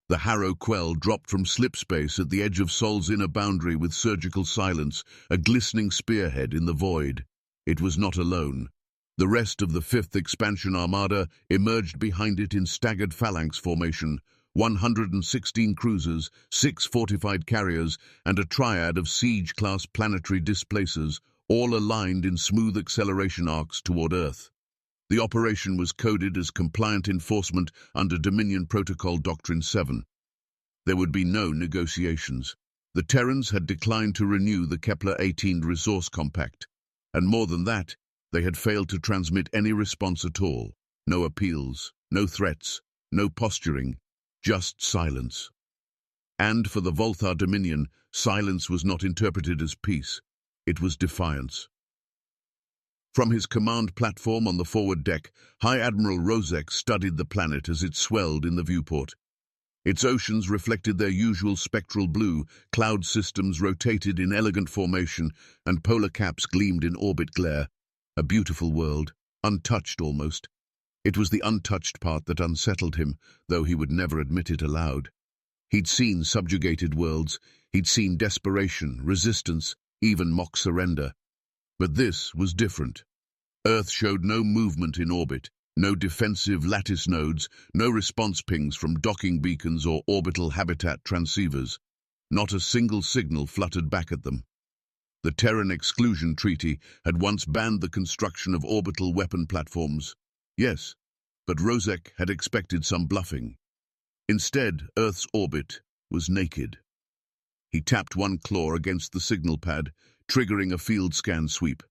The Harrow Quell dropped from slipspace at the edge of Sol's inner boundary with surgical silence, a glistening spearhead in the void. It was not alone. The rest of the 5th Expansion Armada emerged behind it in staggered phalanx formation, 116 cruisers, 6 fortified carriers, and a triad of siege-class planetary displacers, all aligned in smooth acceleration arcs toward Earth. The operation was coded as compliant enforcement under Dominion Protocol Doctrine 7. There would be no negotiations. The Terrans had declined to renew the Kepler-18 resource compact, and more than that, they had failed to transmit any response at all. No appeals, no threats, no posturing, just silence. And for the Volthar Dominion, silence was not interpreted as peace. It was defiance. From his command platform on the forward deck, High Admiral Rozek studied the planet as it swelled in the viewport. Its oceans reflected their usual spectral blue, cloud systems rotated in elegant formation, and polar caps gleamed in orbit glare. A beautiful world, untouched almost. It was the untouched part that unsettled him, though he would never admit it aloud. He'd seen subjugated worlds, he'd seen desperation, resistance, even mock surrender. But this was different. Earth showed no movement in orbit, no defensive lattice nodes, no response pings from docking beacons or orbital habitat transceivers. Not a single signal fluttered back at them. The Terran Exclusion Treaty had once banned the construction of orbital weapon platforms. Yes, but Rozek had expected some bluffing. Instead, Earth's orbit was naked. He tapped one claw against the signal pad, triggering a field scan sweep.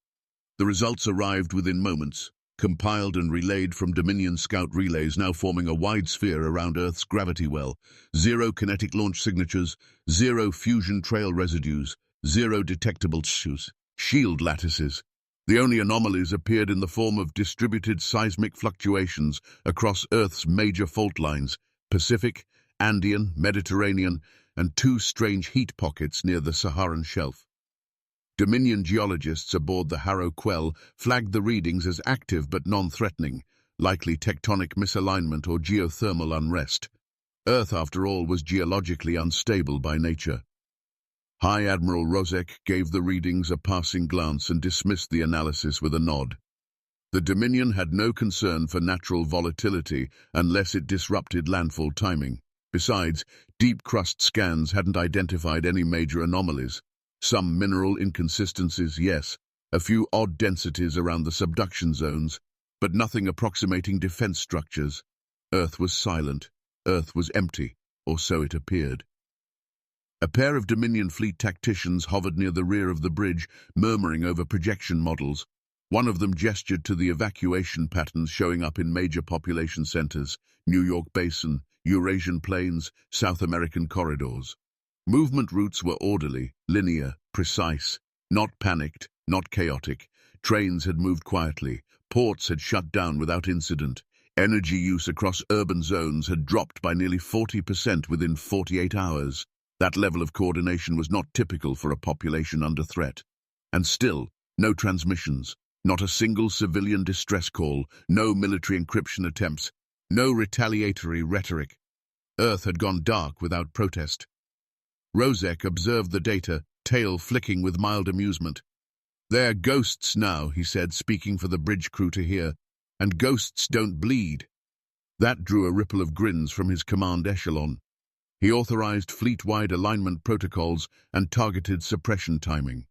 The results arrived within moments, compiled and relayed from Dominion scout relays now forming a wide sphere around Earth's gravity well. 0 kinetic launch signatures, 0 fusion trail residues, 0 detectable shield lattices. The only anomalies appeared in the form of distributed seismic fluctuations across Earth's major fault lines, Pacific, Andean, Mediterranean, and 2 strange heat pockets near the Saharan shelf. Dominion geologists aboard the Harrow Quell flagged the readings as active but non-threatening, likely tectonic misalignment or geothermal unrest. Earth, after all, was geologically unstable by nature. High Admiral Rozek gave the readings a passing glance and dismissed the analysis with a nod. The Dominion had no concern for natural volatility unless it disrupted landfall timing. Besides, deep crust scans hadn't identified any major anomalies. Some mineral inconsistencies, yes, a few odd densities around the subduction zones, but nothing approximating defense structures. Earth was silent. Earth was empty, or so it appeared. A pair of Dominion fleet tacticians hovered near the rear of the bridge, murmuring over projection models. One of them gestured to the evacuation patterns showing up in major population centers, New York Basin, Eurasian Plains, South American corridors. Movement routes were orderly, linear, precise, not panicked, not chaotic. Trains had moved quietly, ports had shut down without incident. Energy use across urban zones had dropped by nearly 40% within 48 hours. That level of coordination was not typical for a population under threat. And still, no transmissions, not a single civilian distress call, no military encryption attempts, no retaliatory rhetoric. Earth had gone dark without protest. Rozek observed the data, tail flicking with mild amusement. "They're ghosts now," he said, speaking for the bridge crew to hear, "and ghosts don't bleed." That drew a ripple of grins from his command echelon. He authorized fleet-wide alignment protocols and targeted suppression timing.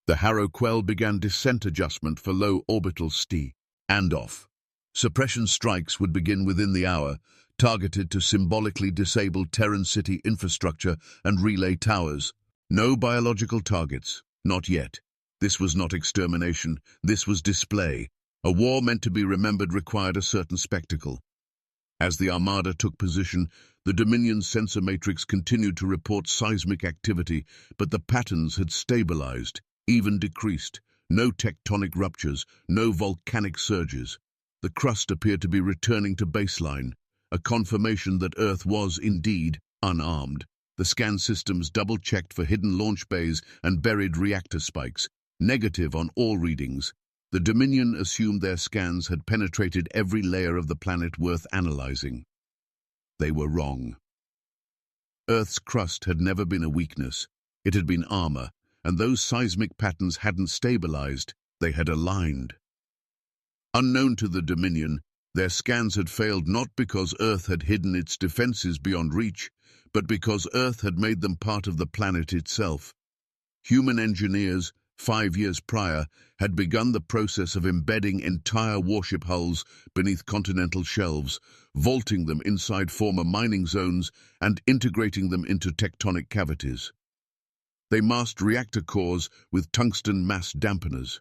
The Harrow Quell began descent adjustment for low orbital STI and off. Suppression strikes would begin within the hour, targeted to symbolically disable Terran city infrastructure and relay towers. No biological targets, not yet. This was not extermination, this was display. A war meant to be remembered required a certain spectacle. As the Armada took position, the Dominion's sensor matrix continued to report seismic activity, but the patterns had stabilized, even decreased. No tectonic ruptures, no volcanic surges. The crust appeared to be returning to baseline, a confirmation that Earth was, indeed, unarmed. The scan systems double-checked for hidden launch bays and buried reactor spikes. Negative on all readings. The Dominion assumed their scans had penetrated every layer of the planet worth analyzing. They were wrong. Earth's crust had never been a weakness. It had been armor, and those seismic patterns hadn't stabilized, they had aligned. Unknown to the Dominion, their scans had failed not because Earth had hidden its defenses beyond reach, but because Earth had made them part of the planet itself. Human engineers, 5 years prior, had begun the process of embedding entire warship hulls beneath continental shelves, vaulting them inside former mining zones and integrating them into tectonic cavities. They masked reactor cores with tungsten mass dampeners.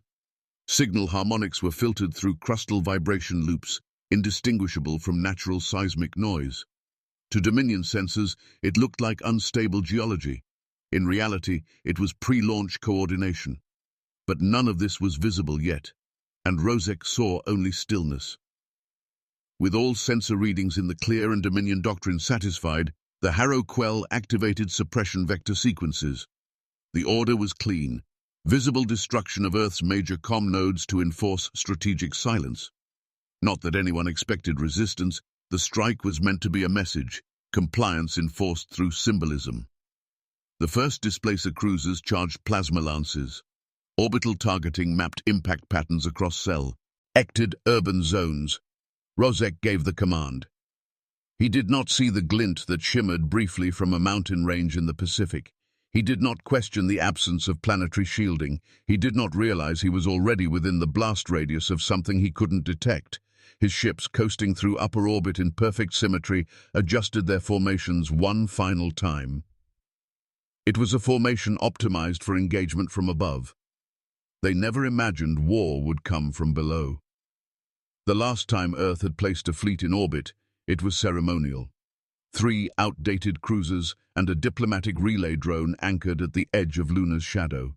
Signal harmonics were filtered through crustal vibration loops, indistinguishable from natural seismic noise. To Dominion sensors, it looked like unstable geology. In reality, it was pre-launch coordination. But none of this was visible yet, and Rozek saw only stillness. With all sensor readings in the clear and Dominion doctrine satisfied, the Harrow-Quell activated suppression vector sequences. The order was clean: visible destruction of Earth's major comm nodes to enforce strategic silence. Not that anyone expected resistance, the strike was meant to be a message, compliance enforced through symbolism. The first displacer cruisers charged plasma lances. Orbital targeting mapped impact patterns across cell-ected urban zones. Rozek gave the command. He did not see the glint that shimmered briefly from a mountain range in the Pacific. He did not question the absence of planetary shielding. He did not realize he was already within the blast radius of something he couldn't detect. His ships, coasting through upper orbit in perfect symmetry, adjusted their formations one final time. It was a formation optimized for engagement from above. They never imagined war would come from below. The last time Earth had placed a fleet in orbit, it was ceremonial. 3 outdated cruisers and a diplomatic relay drone anchored at the edge of Luna's shadow.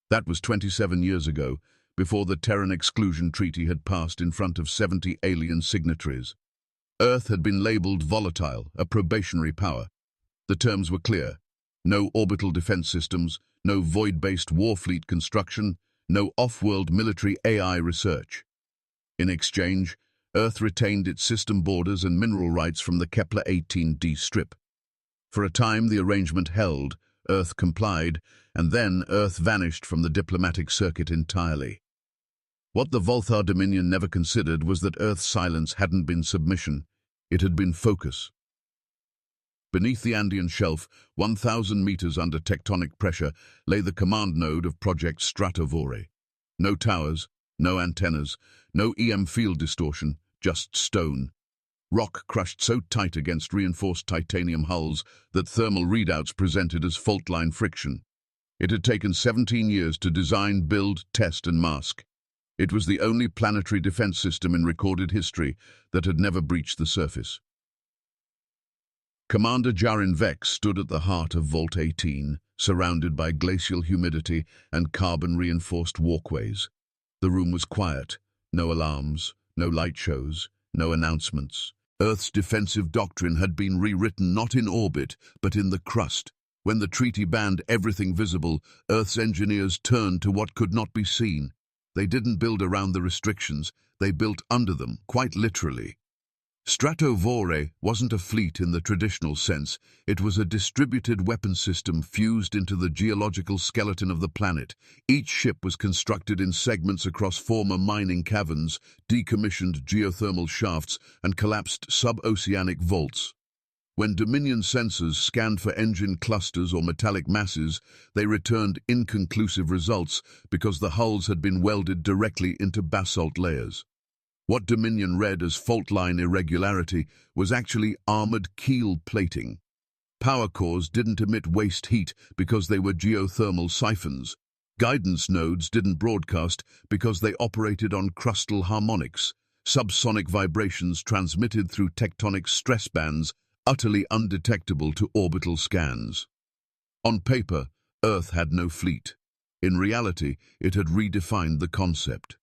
That was 27 years ago, before the Terran Exclusion Treaty had passed in front of 70 alien signatories. Earth had been labeled volatile, a probationary power. The terms were clear: no orbital defense systems, no void-based warfleet construction, no off-world military AI research. In exchange, Earth retained its system borders and mineral rights from the Kepler-18d strip. For a time the arrangement held, Earth complied, and then Earth vanished from the diplomatic circuit entirely. What the Volthar Dominion never considered was that Earth's silence hadn't been submission, it had been focus. Beneath the Andean shelf, 1,000 meters under tectonic pressure, lay the command node of Project Stratovore. No towers, no antennas, no EM field distortion, just stone. Rock crushed so tight against reinforced titanium hulls that thermal readouts presented as fault-line friction. It had taken 17 years to design, build, test, and mask. It was the only planetary defense system in recorded history that had never breached the surface. Commander Jarin Vex stood at the heart of Vault 18, surrounded by glacial humidity and carbon-reinforced walkways. The room was quiet. No alarms, no light shows, no announcements. Earth's defensive doctrine had been rewritten not in orbit, but in the crust. When the treaty banned everything visible, Earth's engineers turned to what could not be seen. They didn't build around the restrictions, they built under them, quite literally. Stratovore wasn't a fleet in the traditional sense. It was a distributed weapons system fused into the geological skeleton of the planet. Each ship was constructed in segments across former mining caverns, decommissioned geothermal shafts, and collapsed sub-oceanic vaults. When Dominion sensors scanned for engine clusters or metallic masses, they returned inconclusive results because the hulls had been welded directly into basalt layers. What Dominion read as fault-line irregularity was actually armored keel plating. Power cores didn't emit waste heat because they were geothermal siphons. Guidance nodes didn't broadcast because they operated on crustal harmonics, subsonic vibrations transmitted through tectonic stress bands, utterly undetectable to orbital scans. On paper, Earth had no fleet. In reality, it had redefined the concept.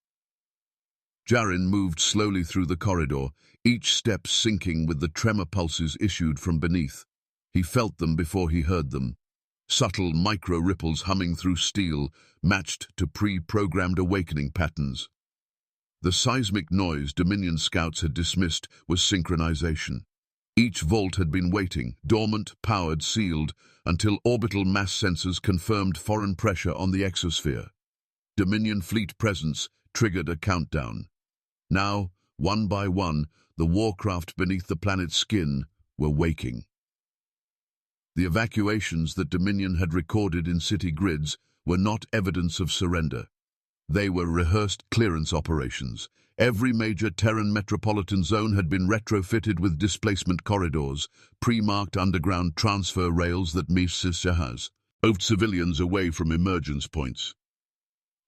Jarin moved slowly through the corridor, each step syncing with the tremor pulses issued from beneath. He felt them before he heard them. Subtle micro-ripples humming through steel, matched to pre-programmed awakening patterns. The seismic noise Dominion scouts had dismissed was synchronization. Each vault had been waiting, dormant, powered, sealed, until orbital mass sensors confirmed foreign pressure on the exosphere. Dominion fleet presence triggered a countdown. Now, one by one, the warcraft beneath the planet's skin were waking. The evacuations that Dominion had recorded in city grids were not evidence of surrender. They were rehearsed clearance operations. Every major Terran metropolitan zone had been retrofitted with displacement corridors, pre-marked underground transfer rails that has moved civilians away from emergence points.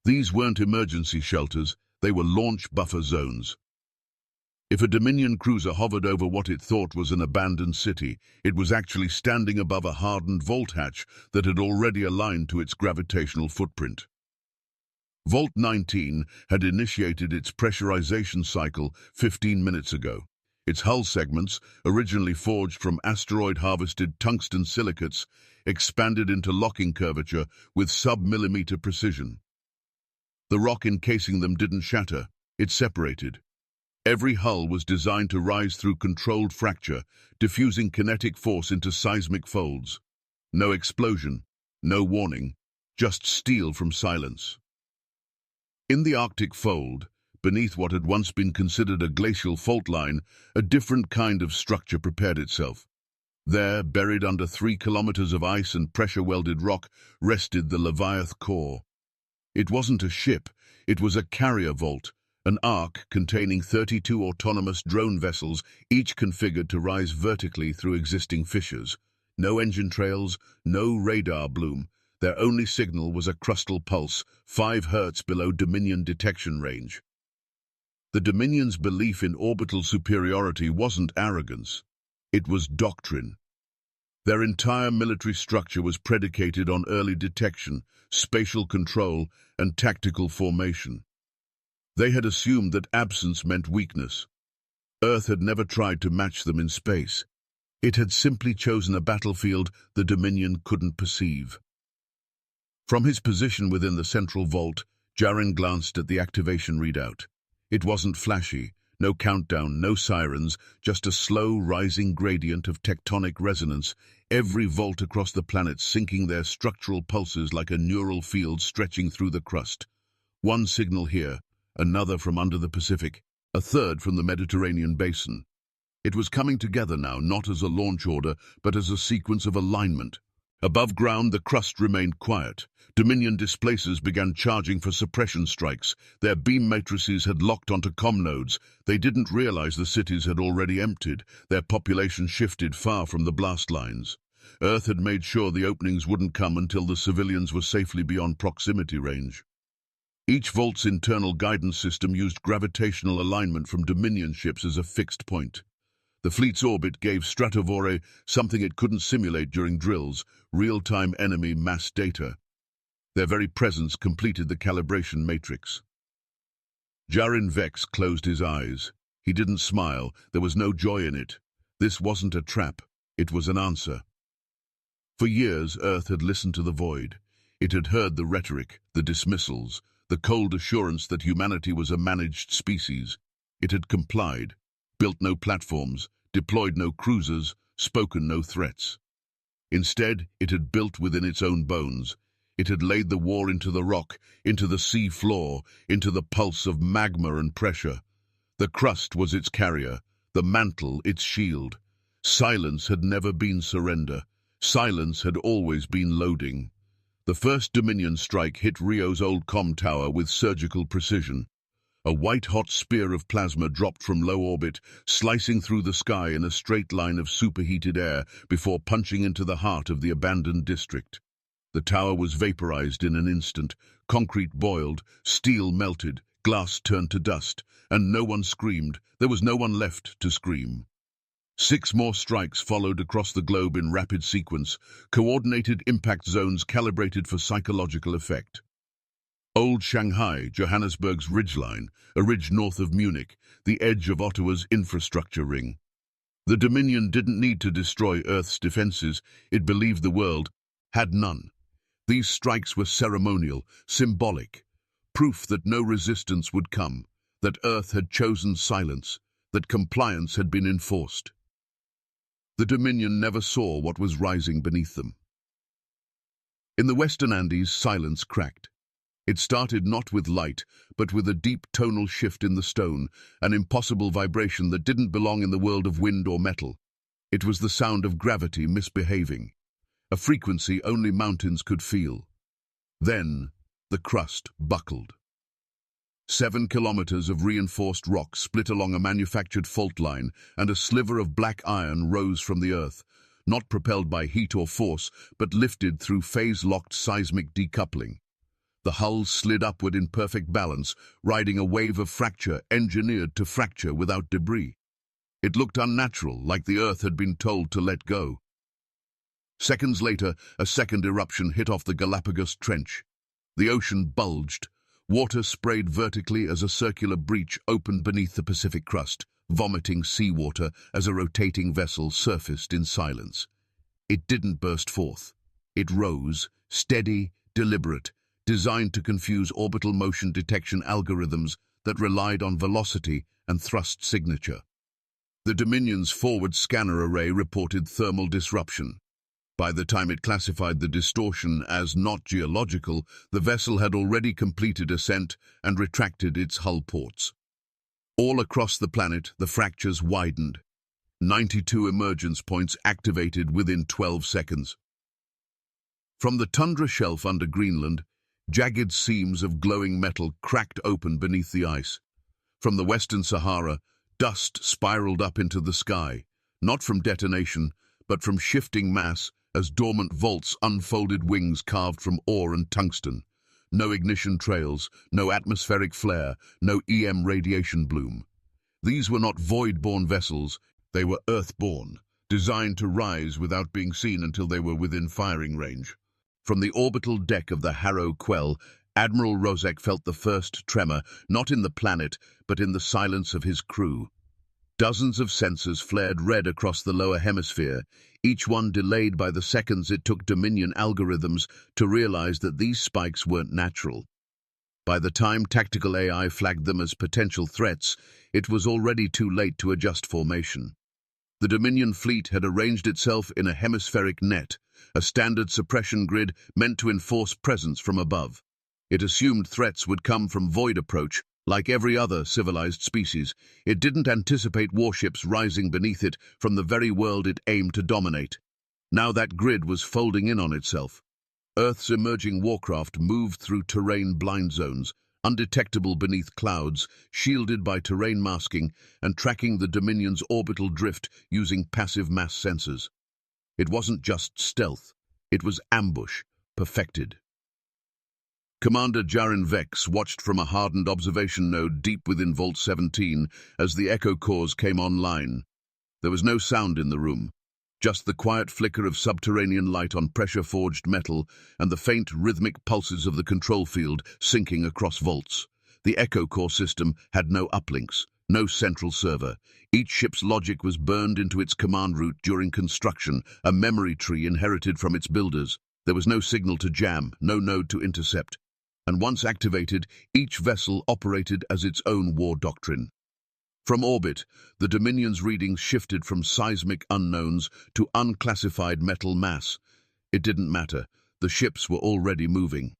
These weren't emergency shelters, they were launch buffer zones. If a Dominion cruiser hovered over what it thought was an abandoned city, it was actually standing above a hardened vault hatch that had already aligned to its gravitational footprint. Vault 19 had initiated its pressurization cycle 15 minutes ago. Its hull segments, originally forged from asteroid-harvested tungsten silicates, expanded into locking curvature with sub-millimeter precision. The rock encasing them didn't shatter, it separated. Every hull was designed to rise through controlled fracture, diffusing kinetic force into seismic folds. No explosion, no warning, just steel from silence. In the Arctic fold, beneath what had once been considered a glacial fault line, a different kind of structure prepared itself. There, buried under 3 kilometers of ice and pressure-welded rock, rested the Leviathan core. It wasn't a ship, it was a carrier vault, an ark containing 32 autonomous drone vessels, each configured to rise vertically through existing fissures. No engine trails, no radar bloom. Their only signal was a crustal pulse, 5 hertz below Dominion detection range. The Dominion's belief in orbital superiority wasn't arrogance. It was doctrine. Their entire military structure was predicated on early detection, spatial control, and tactical formation. They had assumed that absence meant weakness. Earth had never tried to match them in space. It had simply chosen a battlefield the Dominion couldn't perceive. From his position within the central vault, Jarin glanced at the activation readout. It wasn't flashy, no countdown, no sirens, just a slow rising gradient of tectonic resonance, every vault across the planet syncing their structural pulses like a neural field stretching through the crust. One signal here, another from under the Pacific, a third from the Mediterranean basin. It was coming together now, not as a launch order, but as a sequence of alignment. Above ground, the crust remained quiet. Dominion displacers began charging for suppression strikes. Their beam matrices had locked onto comm nodes. They didn't realize the cities had already emptied. Their population shifted far from the blast lines. Earth had made sure the openings wouldn't come until the civilians were safely beyond proximity range. Each vault's internal guidance system used gravitational alignment from Dominion ships as a fixed point. The fleet's orbit gave Stratovore something it couldn't simulate during drills, real-time enemy mass data. Their very presence completed the calibration matrix. Jarin Vex closed his eyes. He didn't smile. There was no joy in it. This wasn't a trap. It was an answer. For years, Earth had listened to the void. It had heard the rhetoric, the dismissals, the cold assurance that humanity was a managed species. It had complied, built no platforms, deployed no cruisers, spoken no threats. Instead, it had built within its own bones. It had laid the war into the rock, into the sea floor, into the pulse of magma and pressure. The crust was its carrier, the mantle its shield. Silence had never been surrender. Silence had always been loading. The first Dominion strike hit Rio's old comm tower with surgical precision. A white-hot spear of plasma dropped from low orbit, slicing through the sky in a straight line of superheated air before punching into the heart of the abandoned district. The tower was vaporized in an instant. Concrete boiled, steel melted, glass turned to dust, and no one screamed. There was no one left to scream. 6 more strikes followed across the globe in rapid sequence, coordinated impact zones calibrated for psychological effect. Old Shanghai, Johannesburg's ridgeline, a ridge north of Munich, the edge of Ottawa's infrastructure ring. The Dominion didn't need to destroy Earth's defenses. It believed the world had none. These strikes were ceremonial, symbolic, proof that no resistance would come, that Earth had chosen silence, that compliance had been enforced. The Dominion never saw what was rising beneath them. In the Western Andes, silence cracked. It started not with light, but with a deep tonal shift in the stone, an impossible vibration that didn't belong in the world of wind or metal. It was the sound of gravity misbehaving, a frequency only mountains could feel. Then, the crust buckled. 7 kilometers of reinforced rock split along a manufactured fault line, and a sliver of black iron rose from the earth, not propelled by heat or force, but lifted through phase-locked seismic decoupling. The hull slid upward in perfect balance, riding a wave of fracture engineered to fracture without debris. It looked unnatural, like the earth had been told to let go. Seconds later, a second eruption hit off the Galapagos Trench. The ocean bulged. Water sprayed vertically as a circular breach opened beneath the Pacific crust, vomiting seawater as a rotating vessel surfaced in silence. It didn't burst forth. It rose, steady, deliberate, designed to confuse orbital motion detection algorithms that relied on velocity and thrust signature. The Dominion's forward scanner array reported thermal disruption. By the time it classified the distortion as not geological, the vessel had already completed ascent and retracted its hull ports. All across the planet, the fractures widened. 92 emergence points activated within 12 seconds. From the tundra shelf under Greenland, jagged seams of glowing metal cracked open beneath the ice. From the Western Sahara, dust spiraled up into the sky, not from detonation, but from shifting mass as dormant vaults unfolded wings carved from ore and tungsten. No ignition trails, no atmospheric flare, no EM radiation bloom. These were not void-borne vessels, they were Earth-born, designed to rise without being seen until they were within firing range. From the orbital deck of the Harrow Quell, Admiral Rozek felt the first tremor, not in the planet, but in the silence of his crew. Dozens of sensors flared red across the lower hemisphere, each one delayed by the seconds it took Dominion algorithms to realize that these spikes weren't natural. By the time tactical AI flagged them as potential threats, it was already too late to adjust formation. The Dominion fleet had arranged itself in a hemispheric net, a standard suppression grid meant to enforce presence from above. It assumed threats would come from void approach. Like every other civilized species, it didn't anticipate warships rising beneath it from the very world it aimed to dominate. Now that grid was folding in on itself. Earth's emerging warcraft moved through terrain blind zones, undetectable beneath clouds, shielded by terrain masking, and tracking the Dominion's orbital drift using passive mass sensors. It wasn't just stealth, it was ambush, perfected. Commander Jarin Vex watched from a hardened observation node deep within Vault 17 as the echo cores came online. There was no sound in the room, just the quiet flicker of subterranean light on pressure-forged metal and the faint rhythmic pulses of the control field sinking across vaults. The echo core system had no uplinks, no central server. Each ship's logic was burned into its command route during construction, a memory tree inherited from its builders. There was no signal to jam, no node to intercept. And once activated, each vessel operated as its own war doctrine. From orbit, the Dominion's readings shifted from seismic unknowns to unclassified metal mass. It didn't matter. The ships were already moving.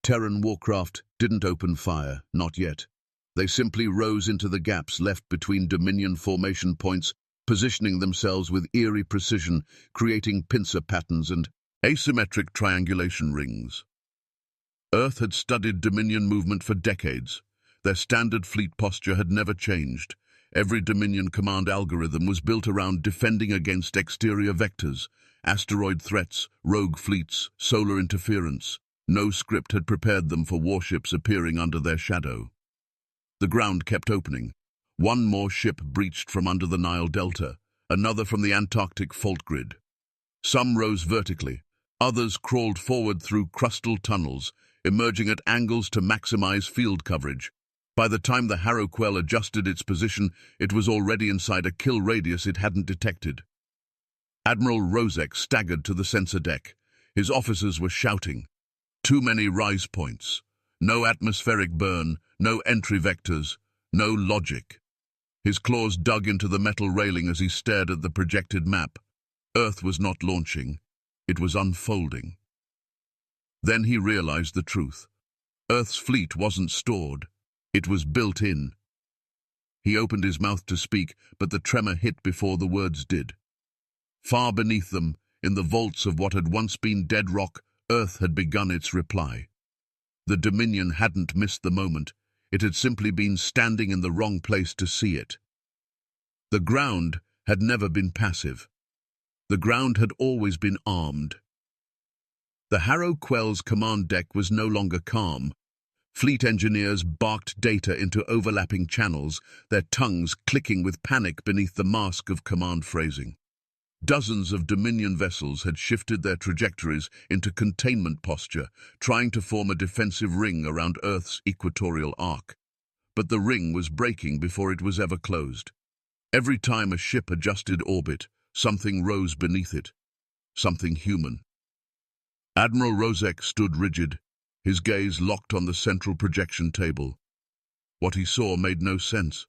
Terran warcraft didn't open fire, not yet. They simply rose into the gaps left between Dominion formation points, positioning themselves with eerie precision, creating pincer patterns and asymmetric triangulation rings. Earth had studied Dominion movement for decades. Their standard fleet posture had never changed. Every Dominion command algorithm was built around defending against exterior vectors, asteroid threats, rogue fleets, solar interference. No script had prepared them for warships appearing under their shadow. The ground kept opening. One more ship breached from under the Nile Delta, another from the Antarctic fault grid. Some rose vertically, others crawled forward through crustal tunnels, emerging at angles to maximize field coverage. By the time the Harrow Quell adjusted its position, it was already inside a kill radius it hadn't detected. Admiral Rozek staggered to the sensor deck. His officers were shouting. Too many rise points. No atmospheric burn, no entry vectors, no logic. His claws dug into the metal railing as he stared at the projected map. Earth was not launching. It was unfolding. Then he realized the truth. Earth's fleet wasn't stored. It was built in. He opened his mouth to speak, but the tremor hit before the words did. Far beneath them, in the vaults of what had once been dead rock, Earth had begun its reply. The Dominion hadn't missed the moment. It had simply been standing in the wrong place to see it. The ground had never been passive. The ground had always been armed. The Harrow Quell's command deck was no longer calm. Fleet engineers barked data into overlapping channels, their tongues clicking with panic beneath the mask of command phrasing. Dozens of Dominion vessels had shifted their trajectories into containment posture, trying to form a defensive ring around Earth's equatorial arc. But the ring was breaking before it was ever closed. Every time a ship adjusted orbit, something rose beneath it. Something human. Admiral Rozek stood rigid, his gaze locked on the central projection table. What he saw made no sense.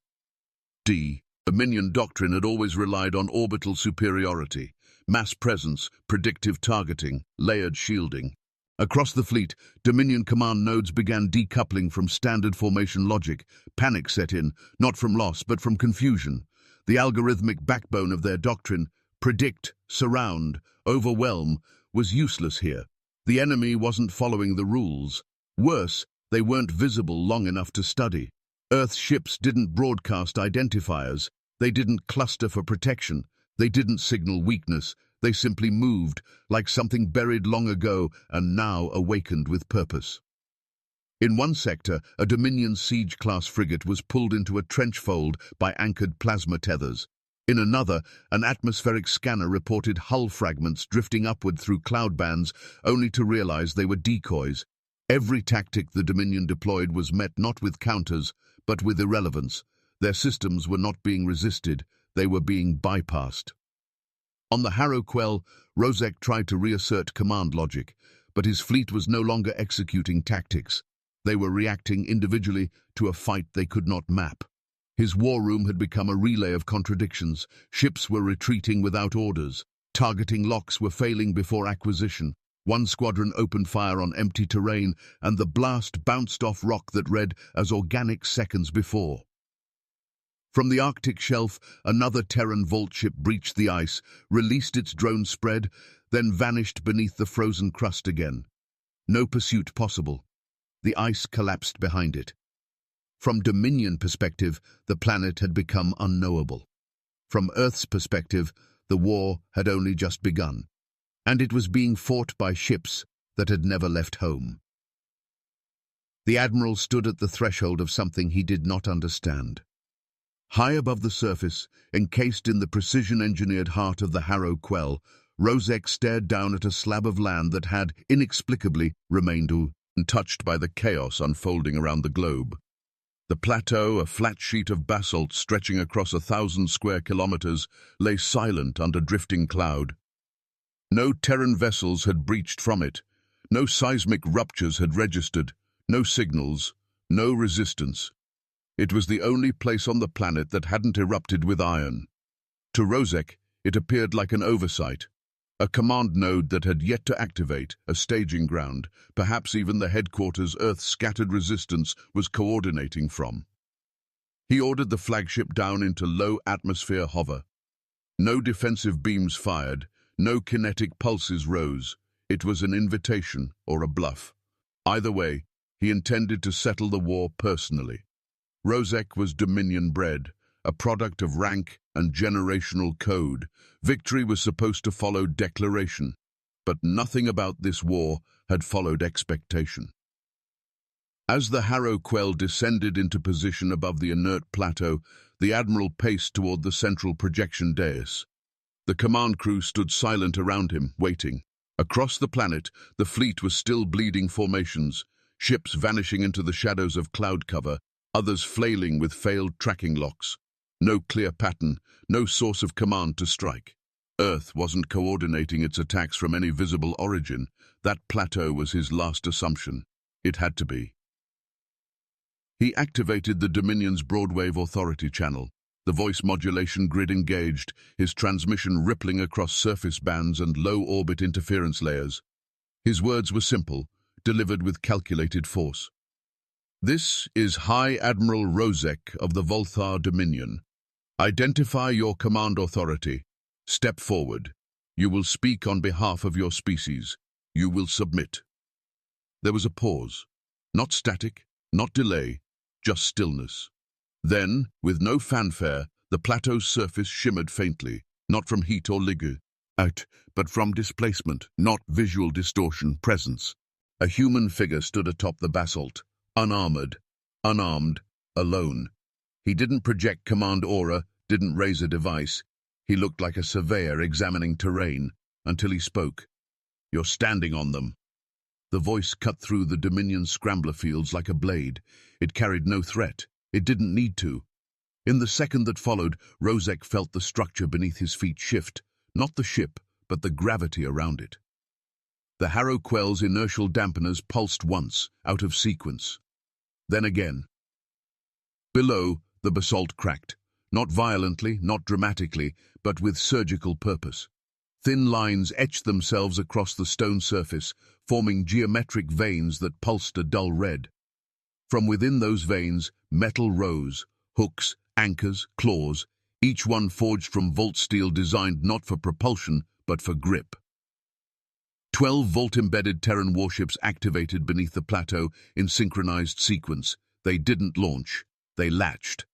Dominion doctrine had always relied on orbital superiority, mass presence, predictive targeting, layered shielding. Across the fleet, Dominion command nodes began decoupling from standard formation logic. Panic set in, not from loss, but from confusion. The algorithmic backbone of their doctrine, predict, surround, overwhelm, was useless here. The enemy wasn't following the rules. Worse, they weren't visible long enough to study. Earth ships didn't broadcast identifiers. They didn't cluster for protection. They didn't signal weakness. They simply moved, like something buried long ago and now awakened with purpose. In one sector, a Dominion siege-class frigate was pulled into a trench fold by anchored plasma tethers. In another, an atmospheric scanner reported hull fragments drifting upward through cloud bands, only to realize they were decoys. Every tactic the Dominion deployed was met not with counters, but with irrelevance. Their systems were not being resisted, they were being bypassed. On the Harrow Quell, Rozek tried to reassert command logic, but his fleet was no longer executing tactics. They were reacting individually to a fight they could not map. His war room had become a relay of contradictions. Ships were retreating without orders. Targeting locks were failing before acquisition. One squadron opened fire on empty terrain, and the blast bounced off rock that read as organic seconds before. From the Arctic shelf, another Terran vault ship breached the ice, released its drone spread, then vanished beneath the frozen crust again. No pursuit possible. The ice collapsed behind it. From Dominion perspective, the planet had become unknowable. From Earth's perspective, the war had only just begun, and it was being fought by ships that had never left home. The Admiral stood at the threshold of something he did not understand. High above the surface, encased in the precision-engineered heart of the Harrow Quell, Rozek stared down at a slab of land that had, inexplicably, remained untouched by the chaos unfolding around the globe. The plateau, a flat sheet of basalt stretching across 1,000 square kilometers, lay silent under drifting cloud. No Terran vessels had breached from it. No seismic ruptures had registered. No signals. No resistance. It was the only place on the planet that hadn't erupted with iron. To Rozek, it appeared like an oversight. A command node that had yet to activate, a staging ground, perhaps even the headquarters Earth's scattered resistance was coordinating from. He ordered the flagship down into low-atmosphere hover. No defensive beams fired, no kinetic pulses rose. It was an invitation or a bluff. Either way, he intended to settle the war personally. Rozek was Dominion-bred, a product of rank and generational code. Victory was supposed to follow declaration, but nothing about this war had followed expectation. As the Harrow Quell descended into position above the inert plateau, the Admiral paced toward the central projection dais. The command crew stood silent around him, waiting. Across the planet, the fleet was still bleeding formations, ships vanishing into the shadows of cloud cover, others flailing with failed tracking locks. No clear pattern, no source of command to strike. Earth wasn't coordinating its attacks from any visible origin. That plateau was his last assumption. It had to be. He activated the Dominion's Broadwave Authority channel. The voice modulation grid engaged, his transmission rippling across surface bands and low-orbit interference layers. His words were simple, delivered with calculated force. "This is High Admiral Rozek of the Volthar Dominion. Identify your command authority. Step forward. You will speak on behalf of your species. You will submit." There was a pause. Not static, not delay, just stillness. Then, with no fanfare, the plateau's surface shimmered faintly, not from heat or ligue out, but from displacement, not visual distortion, presence. A human figure stood atop the basalt, unarmored, unarmed, alone. He didn't project command aura, didn't raise a device. He looked like a surveyor examining terrain, until he spoke. "You're standing on them." The voice cut through the Dominion scrambler fields like a blade. It carried no threat. It didn't need to. In the second that followed, Rozek felt the structure beneath his feet shift, not the ship, but the gravity around it. The Harrow Quell's inertial dampeners pulsed once, out of sequence. Then again. Below, the basalt cracked, not violently, not dramatically, but with surgical purpose. Thin lines etched themselves across the stone surface, forming geometric veins that pulsed a dull red. From within those veins, metal rose, hooks, anchors, claws, each one forged from volt steel designed not for propulsion, but for grip. 12 volt-embedded Terran warships activated beneath the plateau in synchronized sequence. They didn't launch. They latched.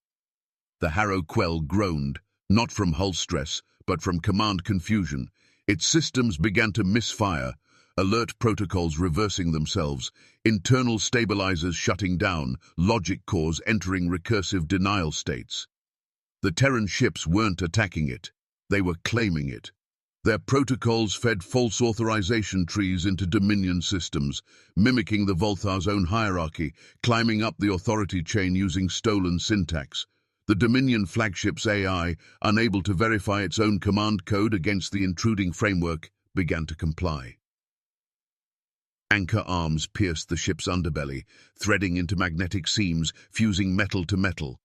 The Harrow Quell groaned, not from hull stress, but from command confusion. Its systems began to misfire, alert protocols reversing themselves, internal stabilizers shutting down, logic cores entering recursive denial states. The Terran ships weren't attacking it. They were claiming it. Their protocols fed false authorization trees into Dominion systems, mimicking the Volthar's own hierarchy, climbing up the authority chain using stolen syntax. The Dominion flagship's AI, unable to verify its own command code against the intruding framework, began to comply. Anchor arms pierced the ship's underbelly, threading into magnetic seams, fusing metal to metal.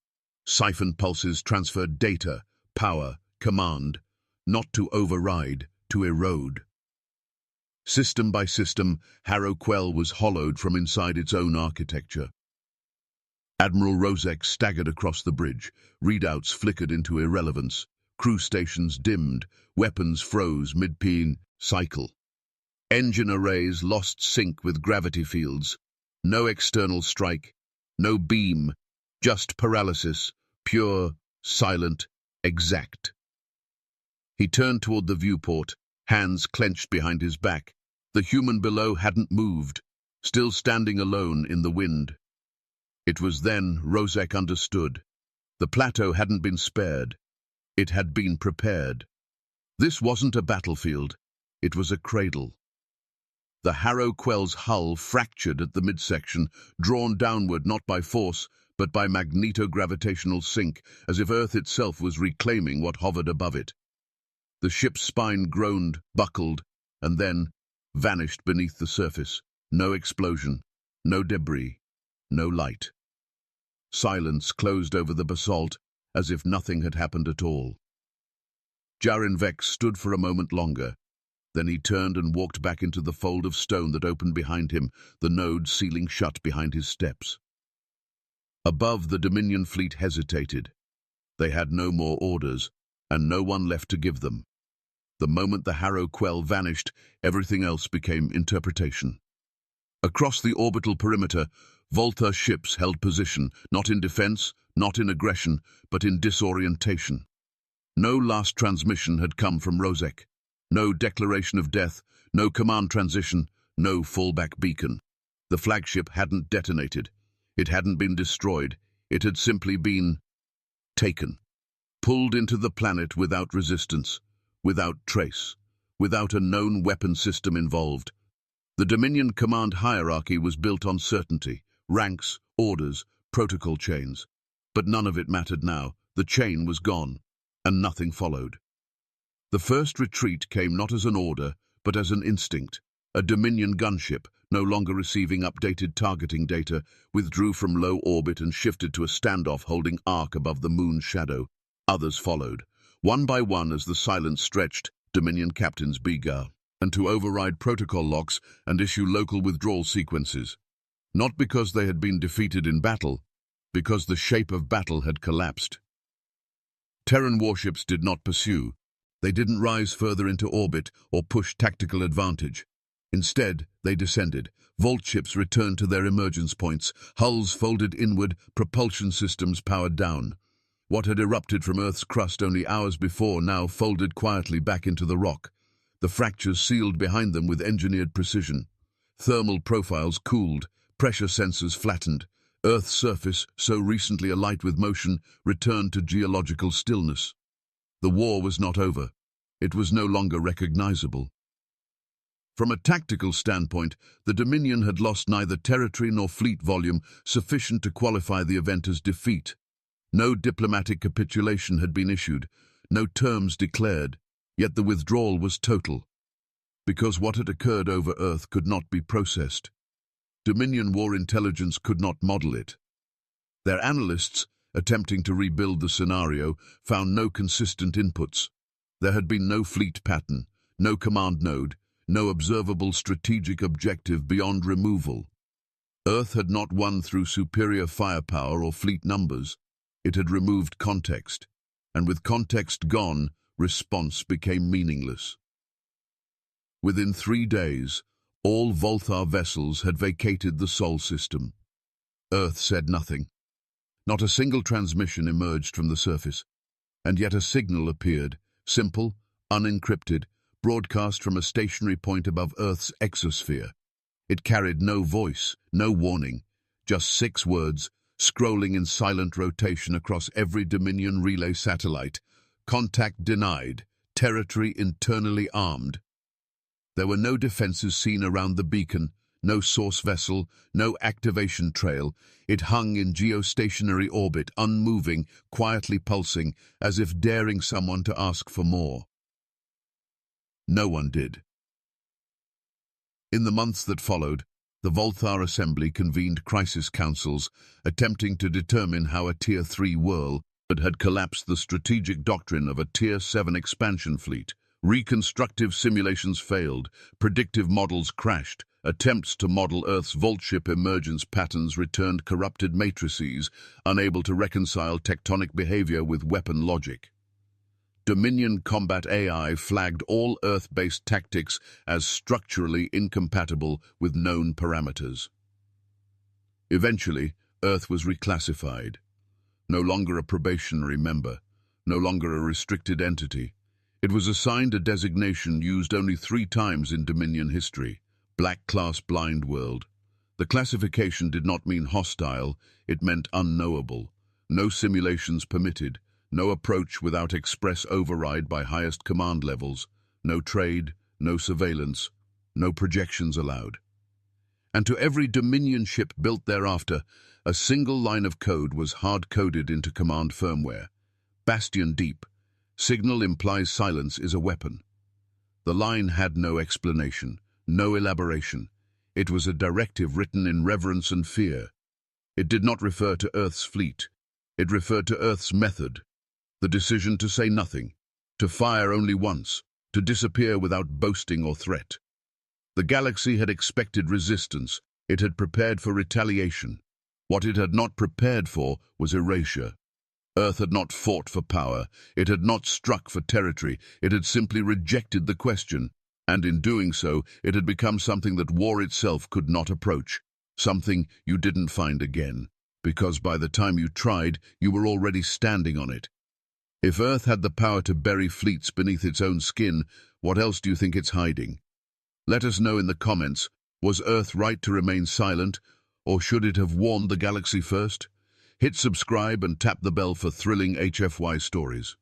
Siphon pulses transferred data, power, command, not to override, to erode. System by system, Harrow Quell was hollowed from inside its own architecture. Admiral Rozek staggered across the bridge. Readouts flickered into irrelevance. Crew stations dimmed. Weapons froze mid-pean cycle. Engine arrays lost sync with gravity fields. No external strike. No beam. Just paralysis. Pure, silent, exact. He turned toward the viewport, hands clenched behind his back. The human below hadn't moved, still standing alone in the wind. It was then Rozek understood. The plateau hadn't been spared. It had been prepared. This wasn't a battlefield. It was a cradle. The Harrow Quell's hull fractured at the midsection, drawn downward not by force, but by magnetogravitational sink, as if Earth itself was reclaiming what hovered above it. The ship's spine groaned, buckled, and then vanished beneath the surface. No explosion, no debris, no light. Silence closed over the basalt, as if nothing had happened at all. Jarin Vex stood for a moment longer. Then he turned and walked back into the fold of stone that opened behind him, the node sealing shut behind his steps. Above, the Dominion fleet hesitated. They had no more orders, and no one left to give them. The moment the Harrow Quell vanished, everything else became interpretation. Across the orbital perimeter, Volthar ships held position, not in defense, not in aggression, but in disorientation. No last transmission had come from Rozek. No declaration of death, no command transition, no fallback beacon. The flagship hadn't detonated. It hadn't been destroyed. It had simply been taken, pulled into the planet without resistance, without trace, without a known weapon system involved. The Dominion command hierarchy was built on certainty, ranks, orders, protocol chains. But none of it mattered now. The chain was gone, and nothing followed. The first retreat came not as an order, but as an instinct. A Dominion gunship, no longer receiving updated targeting data, withdrew from low orbit and shifted to a standoff holding arc above the moon's shadow. Others followed, one by one as the silence stretched. Dominion captains began to override protocol locks and issue local withdrawal sequences. Not because they had been defeated in battle, because the shape of battle had collapsed. Terran warships did not pursue. They didn't rise further into orbit or push tactical advantage. Instead, they descended. Vault ships returned to their emergence points, hulls folded inward, propulsion systems powered down. What had erupted from Earth's crust only hours before now folded quietly back into the rock, the fractures sealed behind them with engineered precision. Thermal profiles cooled, pressure sensors flattened. Earth's surface, so recently alight with motion, returned to geological stillness. The war was not over. It was no longer recognizable. From a tactical standpoint, the Dominion had lost neither territory nor fleet volume sufficient to qualify the event as defeat. No diplomatic capitulation had been issued, no terms declared, yet the withdrawal was total. Because what had occurred over Earth could not be processed. Dominion war intelligence could not model it. Their analysts, attempting to rebuild the scenario, found no consistent inputs. There had been no fleet pattern, no command node, no observable strategic objective beyond removal. Earth had not won through superior firepower or fleet numbers. It had removed context, and with context gone, response became meaningless. Within 3 days, all Volthar vessels had vacated the Sol system. Earth said nothing. Not a single transmission emerged from the surface, and yet a signal appeared, simple, unencrypted, broadcast from a stationary point above Earth's exosphere. It carried no voice, no warning, just 6 words, scrolling in silent rotation across every Dominion relay satellite. Contact denied, territory internally armed. There were no defenses seen around the beacon, no source vessel, no activation trail. It hung in geostationary orbit, unmoving, quietly pulsing, as if daring someone to ask for more. No one did. In the months that followed, the Volthar Assembly convened crisis councils, attempting to determine how a Tier 3 world had collapsed the strategic doctrine of a Tier 7 expansion fleet. Reconstructive simulations failed, predictive models crashed, attempts to model Earth's vault ship emergence patterns returned corrupted matrices, unable to reconcile tectonic behavior with weapon logic. Dominion combat AI flagged all Earth-based tactics as structurally incompatible with known parameters. Eventually, Earth was reclassified. No longer a probationary member, no longer a restricted entity. It was assigned a designation used only 3 times in Dominion history, Black Class Blind World. The classification did not mean hostile, it meant unknowable. No simulations permitted, no approach without express override by highest command levels, no trade, no surveillance, no projections allowed. And to every Dominion ship built thereafter, a single line of code was hard-coded into command firmware. Bastion Deep. Signal implies silence is a weapon. The line had no explanation, no elaboration. It was a directive written in reverence and fear. It did not refer to Earth's fleet. It referred to Earth's method. The decision to say nothing, to fire only once, to disappear without boasting or threat. The galaxy had expected resistance. It had prepared for retaliation. What it had not prepared for was erasure. Earth had not fought for power, it had not struck for territory, it had simply rejected the question, and in doing so, it had become something that war itself could not approach, something you didn't find again, because by the time you tried, you were already standing on it. If Earth had the power to bury fleets beneath its own skin, what else do you think it's hiding? Let us know in the comments, was Earth right to remain silent, or should it have warned the galaxy first? Hit subscribe and tap the bell for thrilling HFY stories.